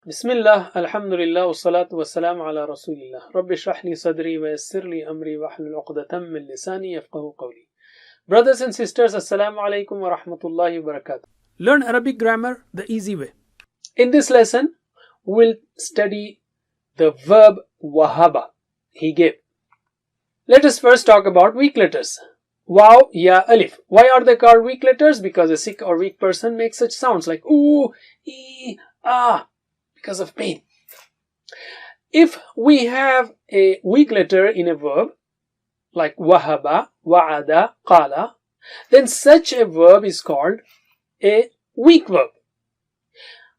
Bismillah, alhamdulillah, wassalatu wassalamu ala rasulillah. Rabbi shrah li sadri wa yassir li amri wa hlul uqdatam min lisani yafqahu qawli. Brothers and sisters, assalamu alaikum wa rahmatullahi wa barakatuh. Learn Arabic grammar the easy way. In this lesson, we'll study the verb wahaba, he gave. Let us first talk about weak letters. Waw, ya, alif. Why are they called weak letters? Because a sick or weak person makes such sounds like ooh, ee, ah, because of pain. If we have a weak letter in a verb like wahaba, wa'ada, qala, then such a verb is called a weak verb.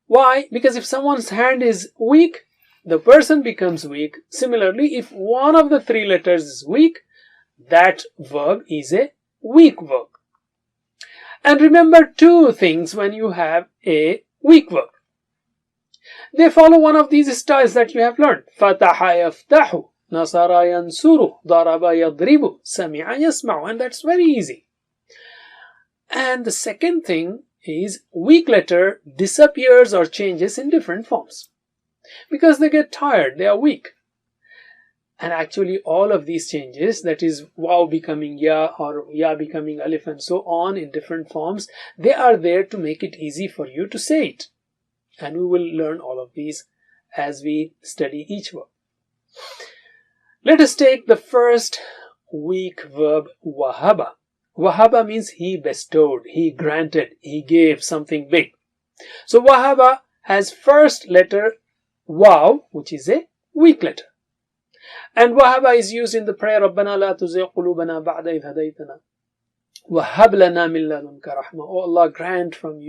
Why? Because if someone's hand is weak, the person becomes weak. Similarly, if one of the three letters is weak, that verb is a weak verb. And remember two things when you have a weak verb. They follow one of these styles that you have learned. Fataha yaftahu, nasara yansuru, daraba yadribu, sami'a yasma'u. And that's very easy. And the second thing is weak letter disappears or changes in different forms. Because they get tired, they are weak. And actually all of these changes, that is waw becoming ya or ya becoming alif and so on in different forms, they are there to make it easy for you to say it. And we will learn all of these as we study each verb. Let us take the first weak verb wahaba. Wahaba means he bestowed, he granted, he gave something big. So wahaba has first letter waw, which is a weak letter. And wahaba is used in the prayer Rabbana la tuzigh qulubana ba'da idh hadaytana wa hab lana min ladunka rahma. Oh Allah, grant from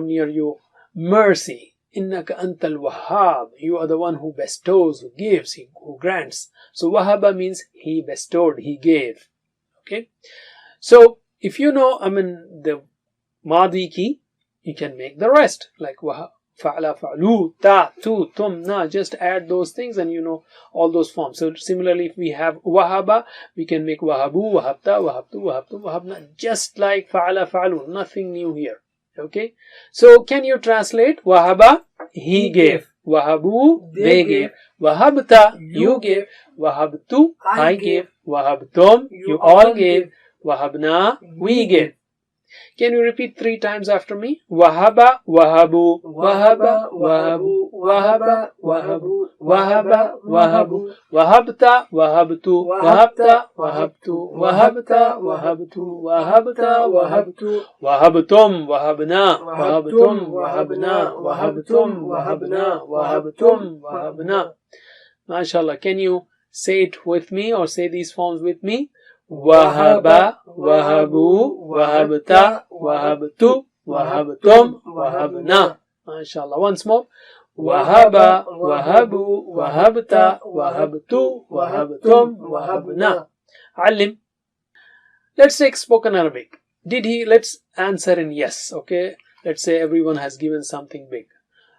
near you mercy. Innaka antal wahhab. You are the one who bestows, who gives, who grants. So wahaba means he bestowed, he gave. Okay. So if you know the madi ki, you can make the rest like wahab. Fa'ala, fa'lu, ta, tu, tum, na. Just add those things and you know all those forms. So similarly, if we have wahaba, we can make wahabu, wahabta, wahabtu, wahabtu, wahabna. Just like fa'ala, fa'lu. Nothing new here. Okay. So can you translate? Wahaba, he gave. Wahabu, they gave. Wahabta, you gave. Wahabtu, I gave. Wahabtum, you all gave. Wahabna, we gave. Can you repeat 3 times after me? Wahaba, wahabu, wahaba, wahabu, wahaba, wahabu, wahaba, wahabu, wahabta, wahabtu, wahabta, wahabtu, wahabta, wahabtu, wahabta, wahabtu, wahabtum, wahabna, wahabtum, wahabna, wahabtum, wahabna, wahabtum, wahabna. MashaAllah. Can you say it with me or say these forms with me? Wahaba, wahabu, wahabta, wahabtu, wahabtum, wahabna. MashaAllah. Once more. Wahaba, wahabu, wahabta, wahabtu, wahabtum, wahabna. Alim. Let's take spoken Arabic. Let's answer in yes. Okay. Let's say everyone has given something big.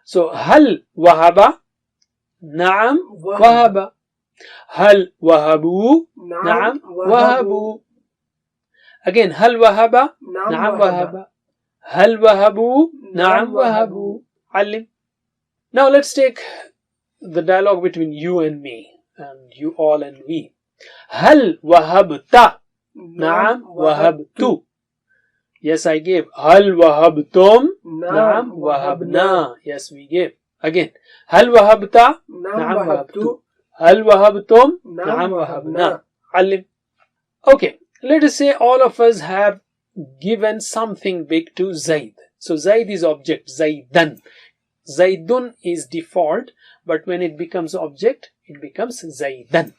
So, hal wahaba? Naam wahaba. هل وهبوا نعم وهبوا. Again, هل وهب نعم وهب. هل وهبوا نعم وهبوا. علم. Now let's take the dialogue between you and me and you all and we. هل وهبت نعم وهبت. Yes, I gave. هل وهبتم نعم وهبنا. Yes, we gave. Again, هل وهبت نعم وهبت. هل وهبتم؟ نعم وهبنا. علم. Okay, let us say all of us have given something big to Zaid. So Zaid is object, Zaidan. Zaidun is default, but when it becomes object, it becomes Zaidan.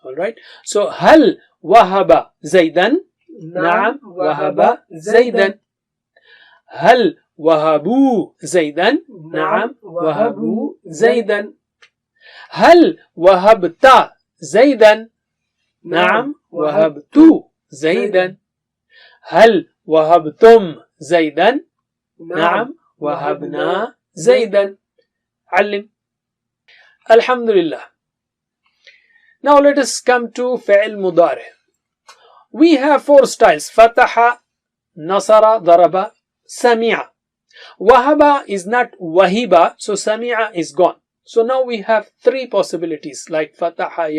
Alright, so هل وهب زيدا؟ نعم وهب زيدا. هل وهبوا زيدا؟ نعم وهبوا زيدا. هل وهبت زيدا؟ نعم وهبت زيدا. هل وهبتم زيدا؟ نعم وهبنا زيدا. علم. Alhamdulillah. Now let us come to فعل مضارع. We have 4 styles: فتح, نصر, ضرب, سمع. Wahaba is not wahiba, so sami'a is gone. So now we have three possibilities like fataha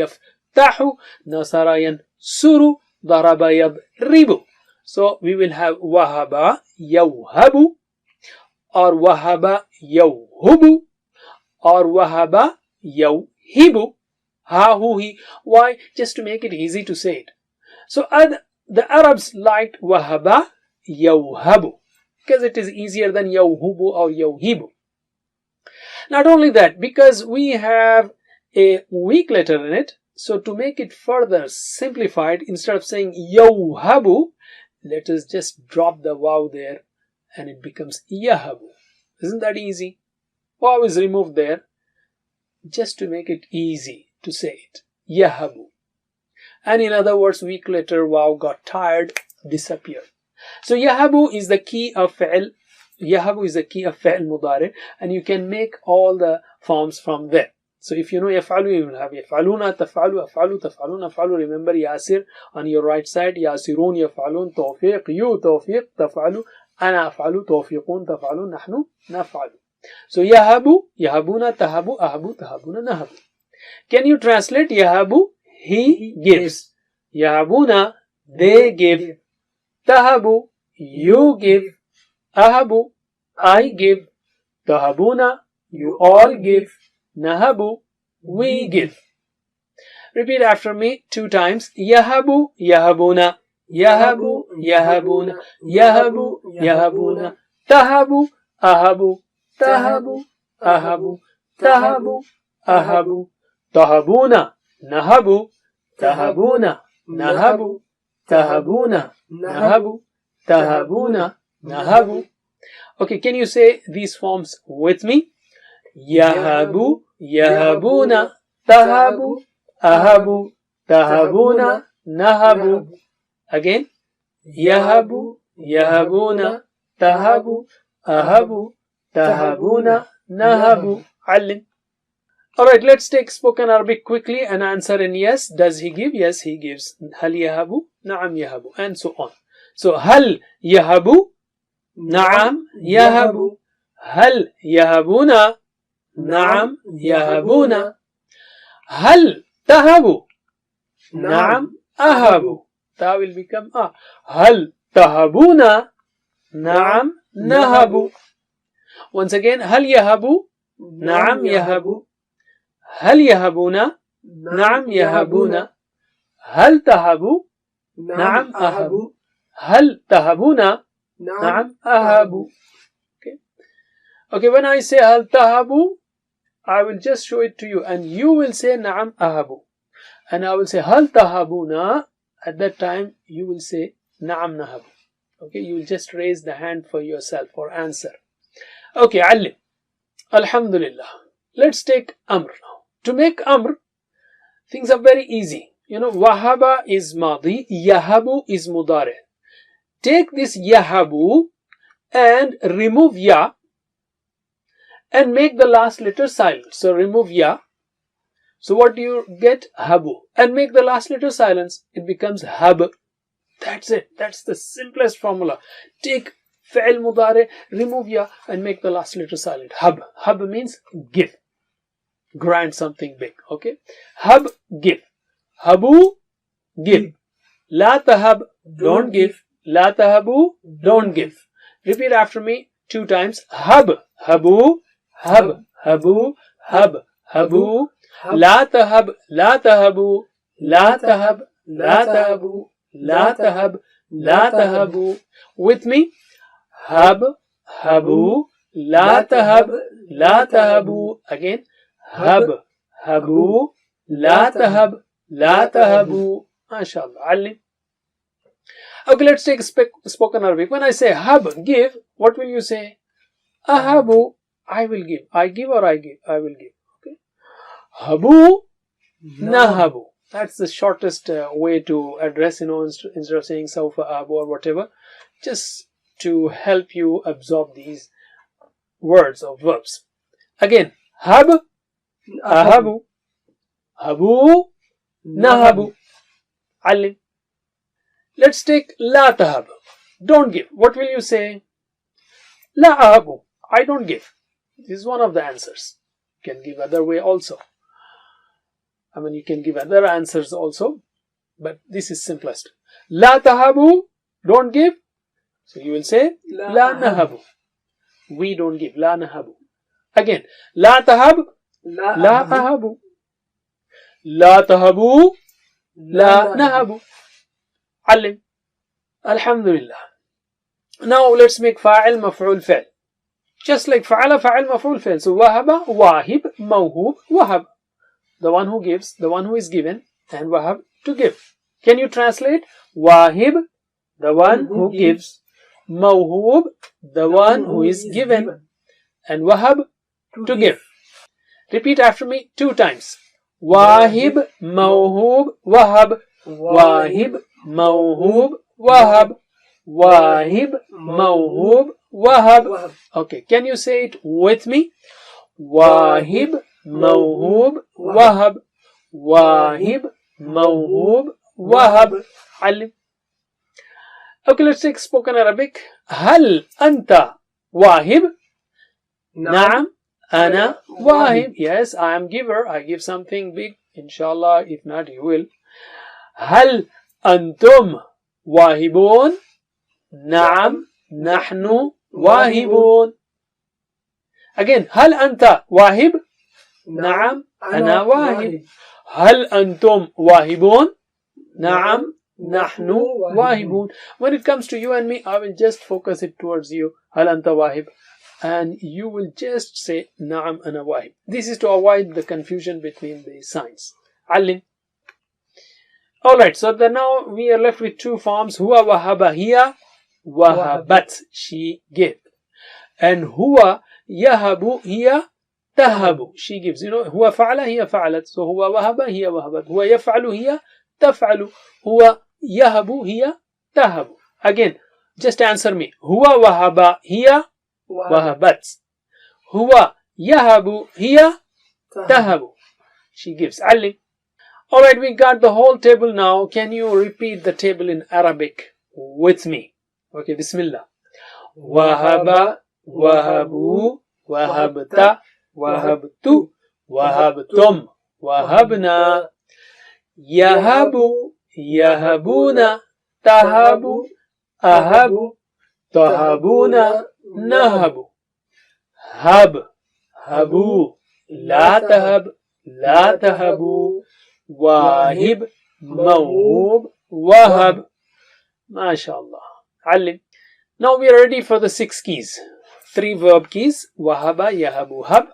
yaftahu, nasara yansuru, daraba yadribu. So we will have wahaba yawhabu, or wahaba yawhubu, or wahaba yawhibu. Ha, hu, he. Why? Just to make it easy to say it. So the Arabs liked wahaba yawhabu because it is easier than yawhubu or yawhibu. Not only that, because we have a weak letter in it, so to make it further simplified, instead of saying yawhabu, let us just drop the waw there and it becomes yahabu. Isn't that easy? Waw is removed there just to make it easy to say it. Yahabu. And in other words, weak letter waw got tired, disappeared. So yahabu is the key of fi'l. Yahabu is the key of fi'l mudari, and you can make all the forms from there. So if you know yaf'alu, you will have yaf'aluna, taf'alu, af'alu, taf'alun, af'alu. Remember Yasir on your right side, Yasirun, yaf'alun, tawfiq, you, tawfiq, taf'alu, ana af'alu, tawfiqun, taf'alun, nahnu, naf'alu. So yahabu, yahabuna, tahabu, ahabu, tahabuna, nahabu. Can you translate yahabu? He gives. Yahabuna, they give. Tahabu, you give. Ahabu, I give. Tahabuna, you all give. Nahabu, we give. Repeat after me 2 times. Yahabu, yahabuna. Yahabu, yahabuna. Yahabu, yahabuna. Tahabu, ahabu. Tahabu, ahabu. Tahabu, ahabu. Tahabuna, nahabu. Tahabuna, nahabu. Tahabuna, nahabu. Tahabuna, nahabu. Okay, can you say these forms with me? Yahabu, yahabuna, tahabu, ahabu, tahabuna, nahabu. Again. Yahabu, yahabuna, tahabu, ahabu, tahabuna, nahabu. Allim. Alright, let's take spoken Arabic quickly and answer in yes. Does he give? Yes, he gives. Hal yahabu? Na'am yahabu. And so on. So, hal yahabu? Na'am yahabu. Hal yahabuna? Na'am yahabuna. Hal tahabu? Na'am ahabu. Ta will become a. Hal tahabuna? Na'am nahabu. Once again, hal yahabu? Na'am yahabu. هل يهبون؟ نعم يهبون. هل تهبوا؟ نعم أهبوا. هل تهبون؟ نعم أهبوا. Okay, when I say هل تهبوا, I will just show it to you and you will say نعم أهبوا. And I will say هل تهبون. At that time you will say نعم نهبوا. Okay, you will just raise the hand for yourself for answer. Okay, علم. Alhamdulillah. Let's take Amr now. To make Amr, things are very easy. You know, Wahaba is Madi, Yahabu is Mudare. Take this Yahabu and remove Ya and make the last letter silent. So remove Ya. So what do you get? Habu. And make the last letter silence. It becomes Hab. That's it. That's the simplest formula. Take Fi'l Mudare, remove Ya and make the last letter silent. Hab. Hab means give. Grant something big. Okay. Hab, give. Habu, give. La tahab, don't give. La tahabu, don't give. Repeat after me 2 times. Hab, habu, hab, habu, hab, habu. La tahab, la tahabu, la tahab, la tahabu, la tahab, la tahabu. With me. Hab, habu, la tahab, la tahabu. Again. Hab, habu, la tahab, la tahabu. MashaAllah. Alim. Okay, let's take spoken Arabic. When I say hab, give, what will you say? Ahabu, I will give. I give or I give? I will give. Okay. Habu, nahabu. That's the shortest way to address, instead of saying sawfa, abu or whatever. Just to help you absorb these words or verbs. Again, hab, ahabu, habu, nahabu. Alim. Let's take la tahab. Don't give. What will you say? لا أهب. I don't give. This is one of the answers. You can give other way also. I mean, you can give other answers also, but this is simplest. لا تهبوا, don't give. So you will say لا نهب. We don't give. لا نهب. Again, لا تهب, لا أهب. لا تهبوا, لا نهب. علم. Alhamdulillah. Now let's make فاعل مفعول فعل. Just like فعل فاعل مفعول فعل. So وهب, واهب, موهوب, وهب. The one who gives, the one who is given, and wahab, to give. Can you translate? Wahib, the one who gives. Mawhub, the one who is given. And wahab, to give. Repeat after me 2 times. Wahib, mawhub, wahab. Wahib, mawhub, wahab. Wahib, mawhub, wahab. Okay, can you say it with me? Wahib, موهوب وهب. واهب موهوب وهب. علم. Okay, let's take spoken Arabic. هل أنت واهب? نعم أنا واهب. Yes, I am giver. I give something big. Inshallah, if not, you will. هل أنتم واهبون؟ نعم نحن واهبون. Again, هل أنت واهب؟ نعم أنا واهب. هل أنتم واهبون؟ نعم نحن واهبون. When it comes to you and me, I will just focus it towards you. هل أنت واهب? And you will just say نعم أنا واهب. This is to avoid the confusion between the signs. علم. Alright, so now we are left with 2 forms. هو وهب, هي وهبت, she gave. And هو يهب, هي تهب, she gives. You know, هو فعل, هي فعلت. So هو وهب, هي وهبت. هو يفعل, هي تفعل. هو يهب, هي تهب. Again, just answer me. هو وهب, هي وهبت. هو يهب, هي تهب. She gives. علم. Alright, we got the whole table now. Can you repeat the table in Arabic with me? Okay, Bismillah. وهب, وهبوا, وهبت, وهبت, وهبتم, وهبنا. يهب, يهبون, تهب, أهب, تهبون, نهب. هب, هبوا, لا تهب, لا تهبوا. واهب, موهوب, وهب. MashaAllah. علم. Now we are ready for the 6 keys. 3 verb keys, wahaba, yahabu, hab,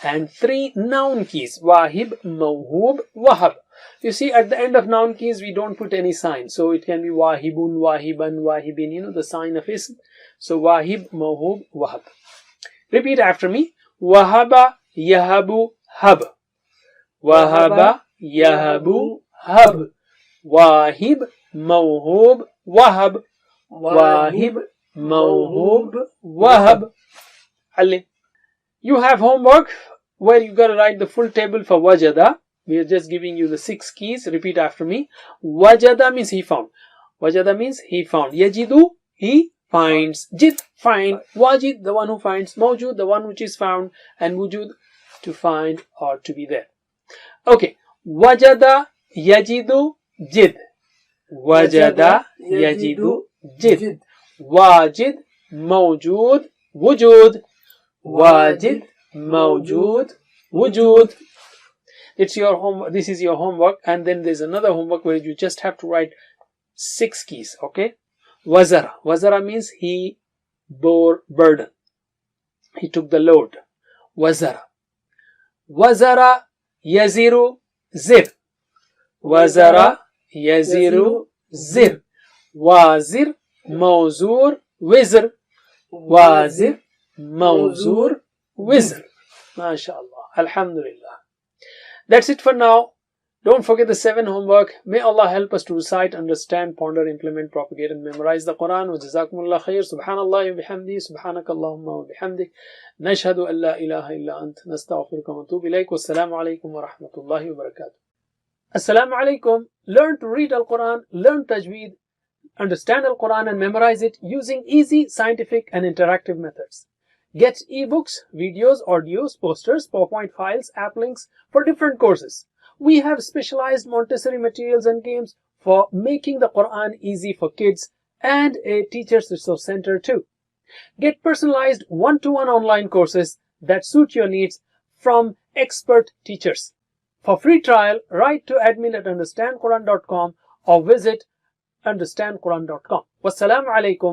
and 3 noun keys, wahib, mawhub, wahab. You see, at the end of noun keys, we don't put any sign. So it can be wahibun, wahiban, wahibin, you know, the sign of ism. So wahib, mawhub, wahab. Repeat after me. Wahaba, yahabu, hab. Wahaba, yahabu, hab. Wahib, mawhub, wahab. Wahib, mawhub, wahab. Ali. You have homework where you got to write the full table for wajada. We are just giving you the 6 keys. Repeat after me. Wajada means he found. Wajada means he found. Yajidu, he finds. Jid, find. Wajid, the one who finds. Mawjud, the one which is found. And wujud, to find or to be there. Okay. Wajada, yajidu, jid. Wajada, yajidu, jid. Wajid, mawjud, wujud. Wajid, mawjud, wujud. It's your homework. This is your homework, and then there's another homework where you just have to write 6 keys. Okay. Wazara. Wazara means he bore burden. He took the load. Wazara. Wazara, yaziru, zir. Wazara, yaziru, zir. Wazir, mawzur, wizr. Wazir, mawzur, wizr. MashaAllah. Alhamdulillah. That's it for now. Don't forget the 7 homework. May Allah help us to recite, understand, ponder, implement, propagate, and memorize the Quran. Wa jazakumullah khair. Subhanallah wa bihamdi. Subhanakallahumma wa bihamdik. Nashhadu an la ilaha illa ant. Nastaghfiruka wa natubu ilayk. Wassalamu alaikum wa rahmatullahi wa barakatuh. Assalamu alaikum. Learn to read Al-Quran, learn tajweed, understand Al-Quran and memorize it using easy, scientific, and interactive methods. Get ebooks, videos, audios, posters, PowerPoint files, app links for different courses. We have specialized Montessori materials and games for making the Quran easy for kids, and a teacher's resource center too. Get personalized one-to-one online courses that suit your needs from expert teachers. For free trial, write to admin@understandquran.com or visit understandquran.com. Wassalamu alaikum